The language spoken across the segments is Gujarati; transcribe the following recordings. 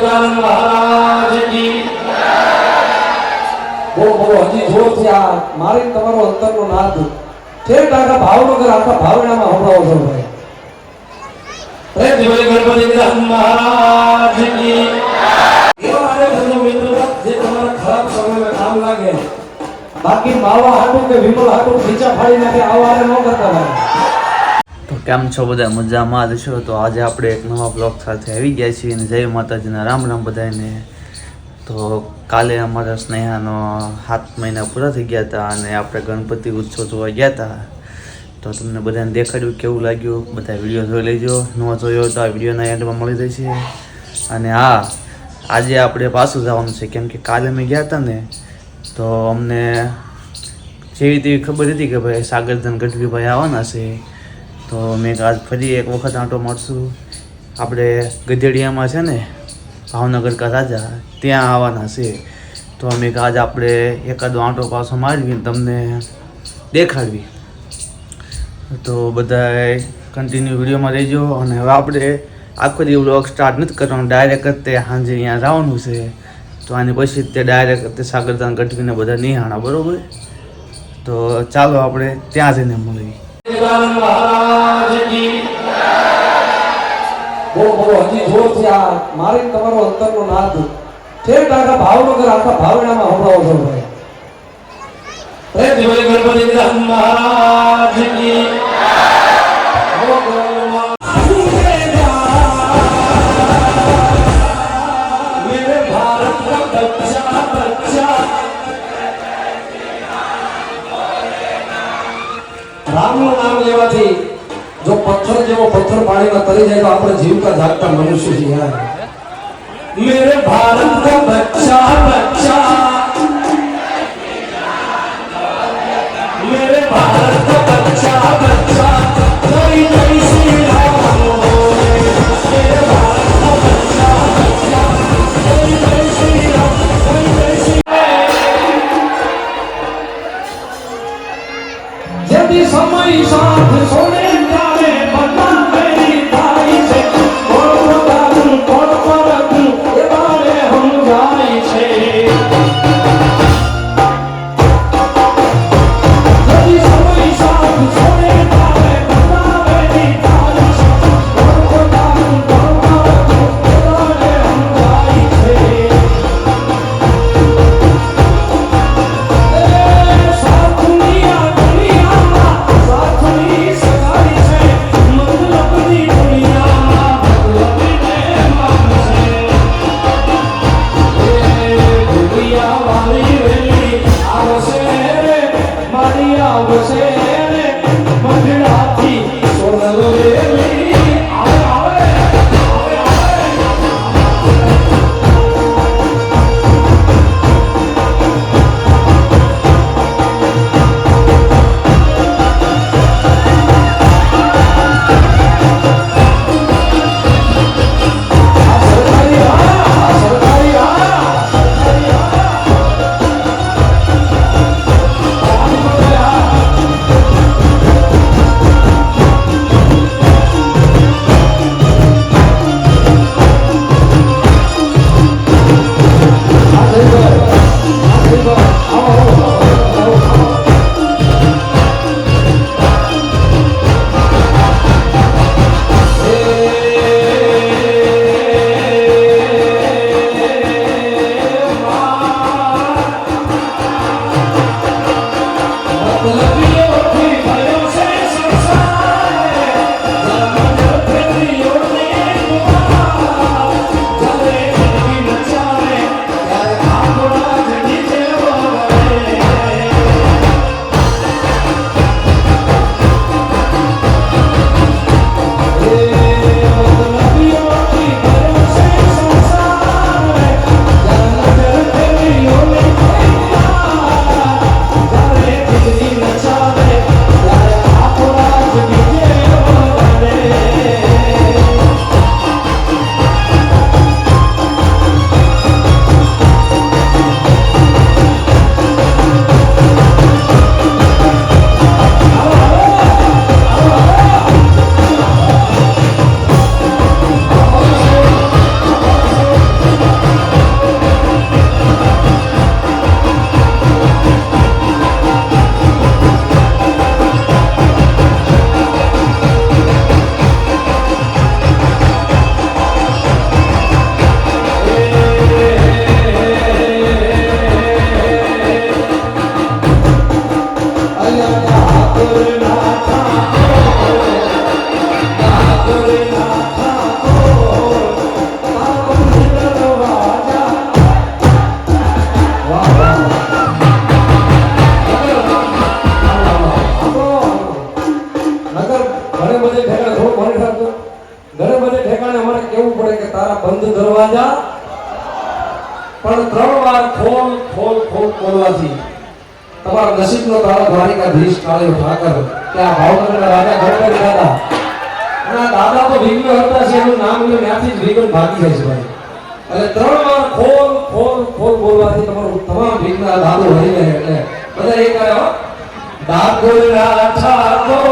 મહારાજ કી બહુ હજી જોરથી આ મારી તમારો અંતરનો નાદ ઠેઠ આખા ભાવનગર આખા ભાવનામાં હમણાં છો ભાઈ રે દેવળી ગણપતિ મહારાજ કી એવા આરે બધો મિત્રો જે તમારા ખરાબ સમયમાં કામ લાગે બાકી માવા હાટું કે વિમલ હાટું ખીચા ફાડી નાખે આવા આરે ન કરતા ભાઈ। તો કેમ છો બધા મજામાં છો? તો આજે આપણે એક નવા બ્લોગ સાથે આવી ગયા છીએ અને જય માતાજીના રામ રામ બધાને। તો કાલે અમારા સ્નેહાનો 7 મહિના પૂરા થઈ ગયા હતા અને આપણે ગણપતિ ઉત્સવ જોવા ગયા હતા। તો તમને બધાને દેખાડ્યું કેવું લાગ્યું, બધા વિડીયો જોઈ લેજો, ન જોયો તો આ વિડીયોના એન્ડમાં મળી જશે। અને હા, આજે આપણે પાછું જવાનું છે કેમ કે કાલે અમે ગયા હતા ને તો અમને જેવી તેવી ખબર હતી કે ભાઈ સાગરધન ગઢવીભાઈ આવવાના છે। તો મેં આજ ફરી એક વખત આંટો મારશું, આપણે ગધેડિયામાં છે ને ભાવનગર કા રાજા ત્યાં આવવાના છે। તો અમે આજ આપણે એકાદો આંટો પાછો મારવી તમને દેખાડવી। તો બધા કન્ટિન્યુ વિડીયોમાં રહેજો। અને હવે આપણે આખો દિવસ વ્લોગ સ્ટાર્ટ નથી કરવાનો, ડાયરેક્ટ તે સાંજે અહીંયા જવાનું છે। તો આની પછી તે ડાયરેક્ટ સાગરધન ગઢવીને બધા નિહાણા, બરાબર? તો ચાલો આપણે ત્યાં જઈને મળીએ। મહારાજ કી બહુ હજી જોરથી આ મારી તમારો અંતરનો નાદ ઠેઠ આખા ભાવનગર આખા ભાવનામાં હમણાં છો ભાઈ રે દેવળી ગણપતિ મહારાજ કી मेरे भारत का बच्चा बच्चा રામનું નામ લેવાથી જો પથ્થર જેવો પથ્થર પાણીમાં તરી જાય તો આપણે જીવતા જાગતા મનુષ્ય છીએ યાર। मेरे भारत का बच्चा बच्चा मेरे भारत का बच्चा बच्चा जय जय श्री राम मेरे भारत का बच्चा बच्चा जय जय श्री राम जय जय श्री यदि समय साथ सोने जाए बता मेरी भाई से कौन बता दूं कौन पर दूं ये बारे हम जाए પણ 3 વાર ખોલ ખોલ ખોલ બોલવાથી તમારા નસીબનો તાળો દ્વારિકાધીશ કાળિયો ઠાકર કે આ ભાવનગરના રાજા ગણપતિ દાદા અને આ દાદા તો વિઘ્ન હતા છે એનું નામ લે ત્યાંથી જ વિઘ્ન ભાગી જાય છે ભાઈ. એટલે 3 વાર ખોલ ખોલ ખોલ બોલવાથી તમારું તમામ વિઘ્ન આ દાદો હરી જાય. એટલે બધા એક આવે હો. ડાકોરના ઠાકોર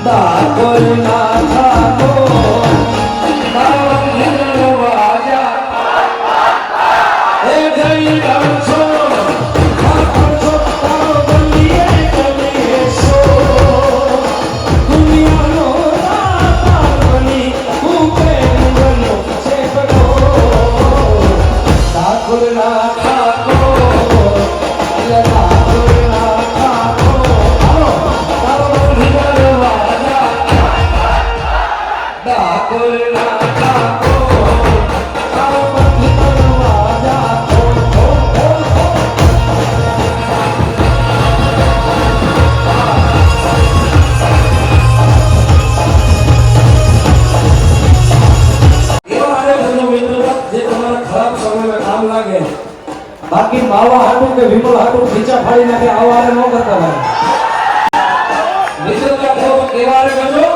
ડાકોરના ઠાકોર તારા વિઘ્ન વાજા એ જઈ રામ છો ઠાકોર છો તારો બલીએ કલીએ છો દુનિયાનો દાતા બની તું પ્રેમનો છેકડો ઠાકોરના ઠાકોર એટલે ઠાકોરના ઠાકોર હાલો તારો વિઘ્ન વાજા ઠાકોરના ઠાકોર તારો વિઘ્ન વાજા ખોલ ખોલ ખોલ ખોલ. એવા આયોજનો મિત્રો જે તમારા ખરાબ સમયમાં કામ લાગે. બાકી માવા હાટું કે વિમલ હાટું ખીચા ફાડી નાખે આવા આરે ન કરતા ભાઈ. મિત્રો કહો કેવા આરે કરજો.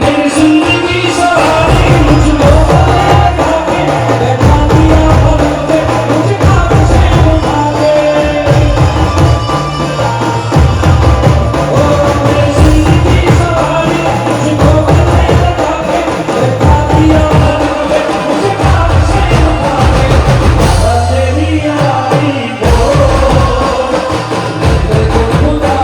मेरी जिंदगी सहारी मुझको बैठा दिया पलक पे मुझे खाक से उठा दे ओ मेरी जिंदगी सहारी मुझको बैठा दिया पलक पे मुझे खाक से उठा दे तेरी यारी को मेरे को खुदा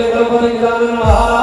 ગણપતિ